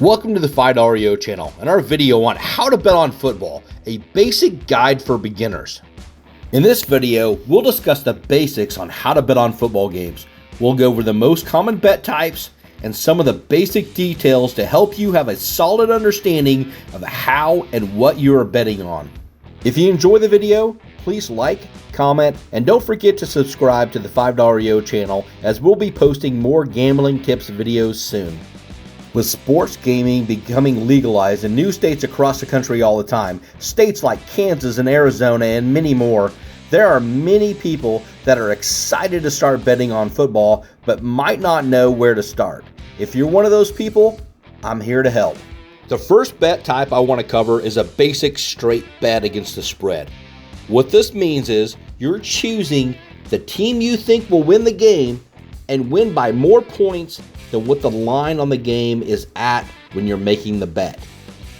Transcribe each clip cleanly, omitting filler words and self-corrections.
Welcome to the $5 channel and our video on how to bet on football, a basic guide for beginners. In this video, we'll discuss the basics on how to bet on football games. We'll go over the most common bet types and some of the basic details to help you have a solid understanding of how and what you are betting on. If you enjoy the video, please like, comment, and don't forget to subscribe to the $5 channel as we'll be posting more gambling tips videos soon. With sports gaming becoming legalized in new states across the country all the time, states like Kansas and Arizona and many more, there are many people that are excited to start betting on football but might not know where to start. If you're one of those people, I'm here to help. The first bet type I want to cover is a basic straight bet against the spread. What this means is you're choosing the team you think will win the game and win by more points than what the line on the game is at when you're making the bet.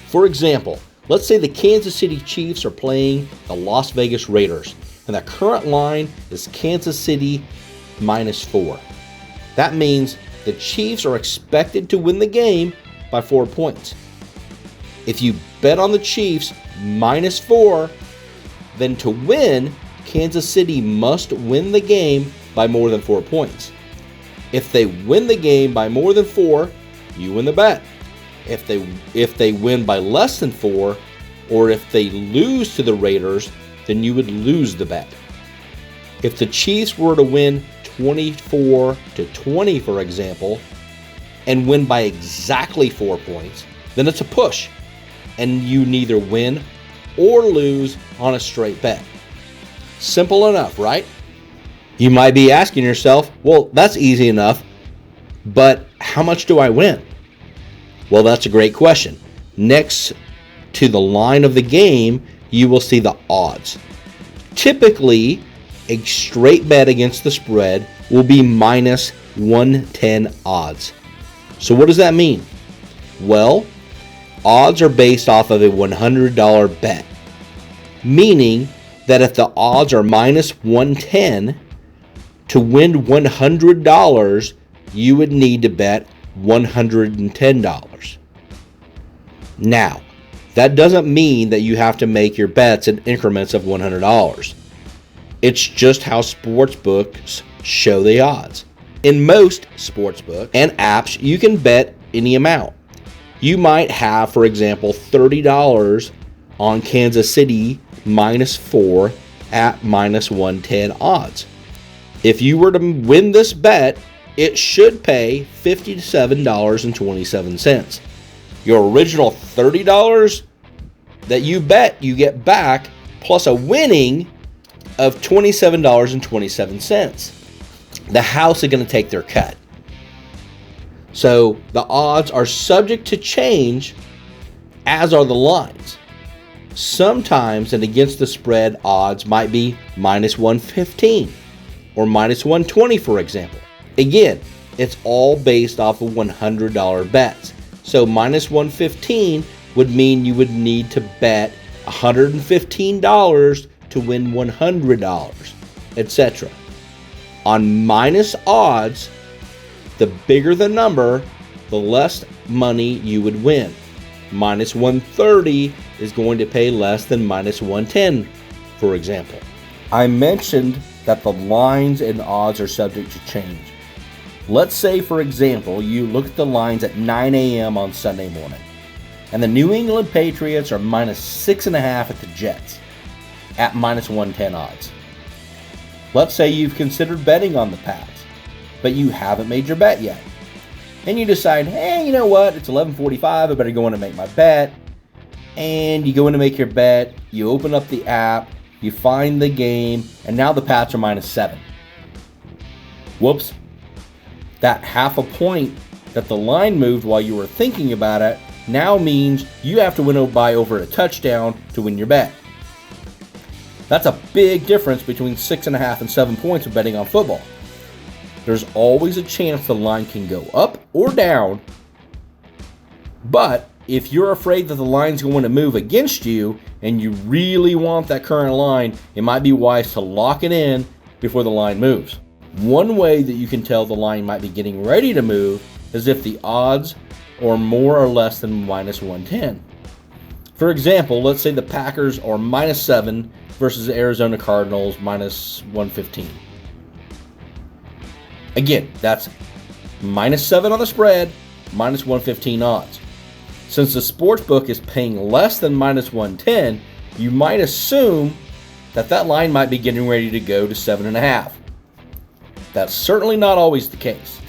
For example, let's say the Kansas City Chiefs are playing the Las Vegas Raiders, and the current line is Kansas City -4. That means the Chiefs are expected to win the game by 4 points. If you bet on the Chiefs -4, then to win, Kansas City must win the game by more than 4 points. If they win the game by more than 4, you win the bet. If they win by less than 4, or if they lose to the Raiders, then you would lose the bet. If the Chiefs were to win 24-20, for example, and win by exactly 4 points, then it's a push, and you neither win or lose on a straight bet. Simple enough, right? You might be asking yourself, well, that's easy enough, but how much do I win? Well, that's a great question. Next to the line of the game, you will see the odds. Typically, a straight bet against the spread will be -110 odds. So what does that mean? Well, odds are based off of a $100 bet, meaning that if the odds are -110, to win $100, you would need to bet $110. Now, that doesn't mean that you have to make your bets in increments of $100. It's just how sportsbooks show the odds. In most sportsbooks and apps, you can bet any amount. You might have, for example, $30 on Kansas City -4 at -110 odds. If you were to win this bet, it should pay $57.27. Your original $30 that you bet, you get back, plus a winning of $27.27. The house is going to take their cut. So the odds are subject to change, as are the lines. Sometimes an against the spread odds might be -115 or -120, for example. Again, it's all based off of $100 bets. So -115 would mean you would need to bet $115 to win $100, etc. On minus odds, the bigger the number, the less money you would win. -130 is going to pay less than -110, for example. I mentioned that the lines and odds are subject to change. Let's say, for example, you look at the lines at 9 a.m. on Sunday morning, and the New England Patriots are -6.5 at the Jets, at -110 odds. Let's say you've considered betting on the Pats, but you haven't made your bet yet. And you decide, hey, you know what, it's 11:45, I better go in and make my bet. And you go in to make your bet, you open up the app, you find the game, and now the Pats are -7. Whoops. That half a point that the line moved while you were thinking about it now means you have to win by over a touchdown to win your bet. That's a big difference between 6.5 and 7 points of betting on football. There's always a chance the line can go up or down, but if you're afraid that the line's going to move against you and you really want that current line, it might be wise to lock it in before the line moves. One way that you can tell the line might be getting ready to move is if the odds or more or less than minus 110. For example, let's say the Packers are minus 7 versus the Arizona Cardinals minus 115. Again, that's minus 7 on the spread, minus 115 odds. Since the sportsbook is paying less than minus 110, you might assume that line might be getting ready to go to 7.5. That's certainly not always the case.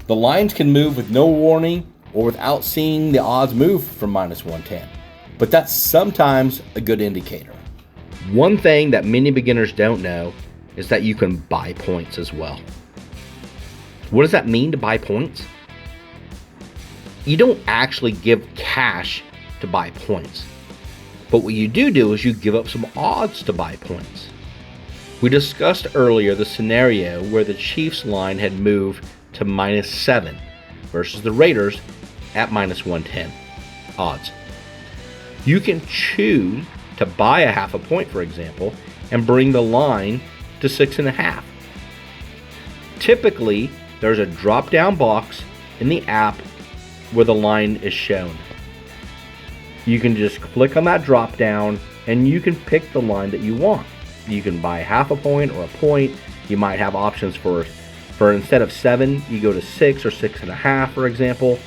The lines can move with no warning or without seeing the odds move from minus 110, but that's sometimes a good indicator. One thing that many beginners don't know is that you can buy points as well. What does that mean to buy points? You don't actually give cash to buy points, but what you do is you give up some odds to buy points. We discussed earlier the scenario where the Chiefs line had moved to minus 7 versus the Raiders at minus 110 odds. You can choose to buy a half a point, for example, and bring the line to 6.5. Typically, there's a drop-down box in the app where the line is shown. You can just click on that drop-down and you can pick the line that you want. You can buy half a point or a point. You might have options for instead of 7, you go to 6 or 6.5, for example.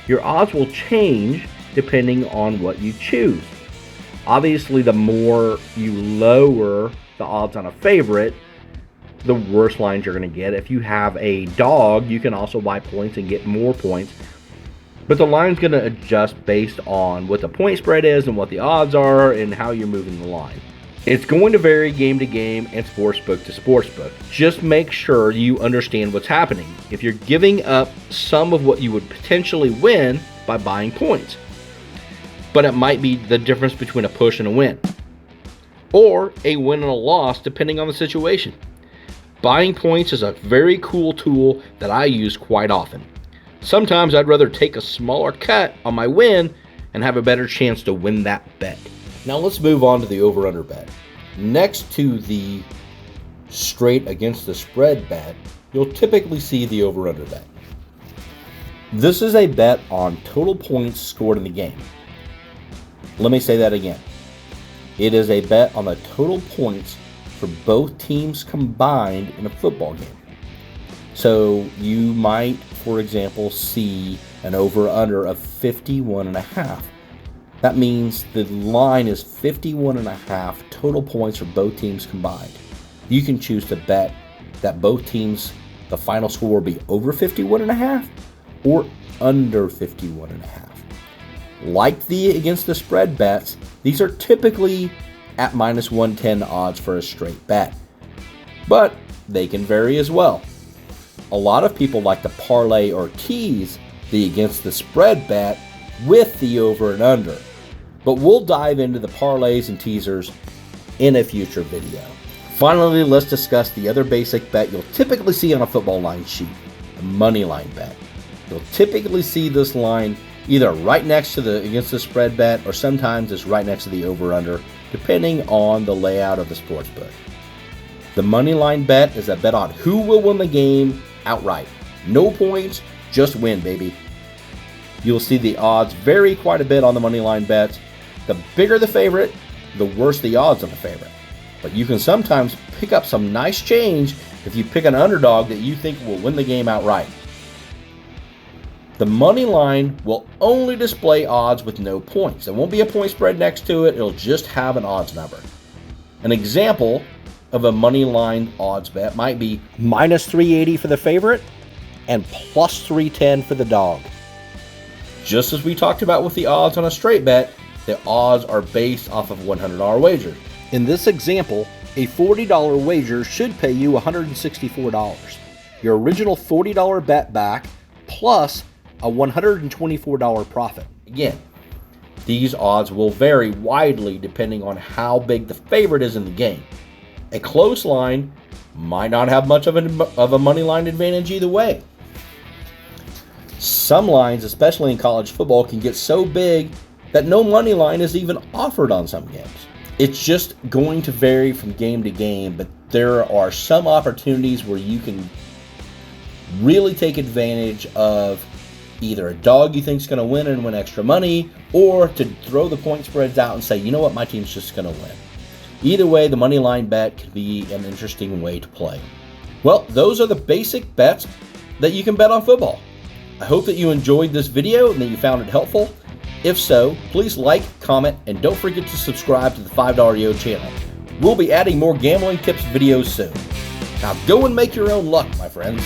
Your odds will change depending on what you choose. Obviously, the more you lower the odds on a favorite, the worse lines you're going to get. If you have a dog, you can also buy points and get more points. But the line's going to adjust based on what the point spread is and what the odds are and how you're moving the line. It's going to vary game to game and sportsbook to sportsbook. Just make sure you understand what's happening. If you're giving up some of what you would potentially win by buying points, but it might be the difference between a push and a win, or a win and a loss depending on the situation. Buying points is a very cool tool that I use quite often. Sometimes I'd rather take a smaller cut on my win and have a better chance to win that bet. Now let's move on to the over-under bet. Next to the straight against the spread bet, you'll typically see the over-under bet. This is a bet on total points scored in the game. Let me say that again. It is a bet on the total points for both teams combined in a football game. So you might, for example, see an over-under of 51.5. That means the line is 51.5 total points for both teams combined. You can choose to bet that both teams, the final score will be over 51.5 or under 51.5. Like the against the spread bets, these are typically at minus 110 odds for a straight bet, but they can vary as well. A lot of people like to parlay or tease the against the spread bet with the over and under, but we'll dive into the parlays and teasers in a future video. Finally, let's discuss the other basic bet you'll typically see on a football line sheet, the money line bet. You'll typically see this line either right next to the against the spread bet, or sometimes it's right next to the over-under, depending on the layout of the sportsbook. The money line bet is a bet on who will win the game outright. No points, just win, baby. You'll see the odds vary quite a bit on the money line bets. The bigger the favorite, the worse the odds on the favorite. But you can sometimes pick up some nice change if you pick an underdog that you think will win the game outright. The money line will only display odds with no points. There won't be a point spread next to it. It'll just have an odds number. An example of a money line odds bet might be minus 380 for the favorite and plus 310 for the dog. Just as we talked about with the odds on a straight bet, the odds are based off of $100 wager. In this example, a $40 wager should pay you $164. Your original $40 bet back plus a $124 profit. Again, these odds will vary widely depending on how big the favorite is in the game. A close line might not have much of a money line advantage either way. Some lines, especially in college football, can get so big that no money line is even offered on some games. It's just going to vary from game to game, but there are some opportunities where you can really take advantage of either a dog you think is going to win and win extra money, or to throw the point spreads out and say, you know what, my team's just going to win. Either way, the money line bet can be an interesting way to play. Well, those are the basic bets that you can bet on football. I hope that you enjoyed this video and that you found it helpful. If so, please like, comment, and don't forget to subscribe to the $5 Yo channel. We'll be adding more gambling tips videos soon. Now go and make your own luck, my friends.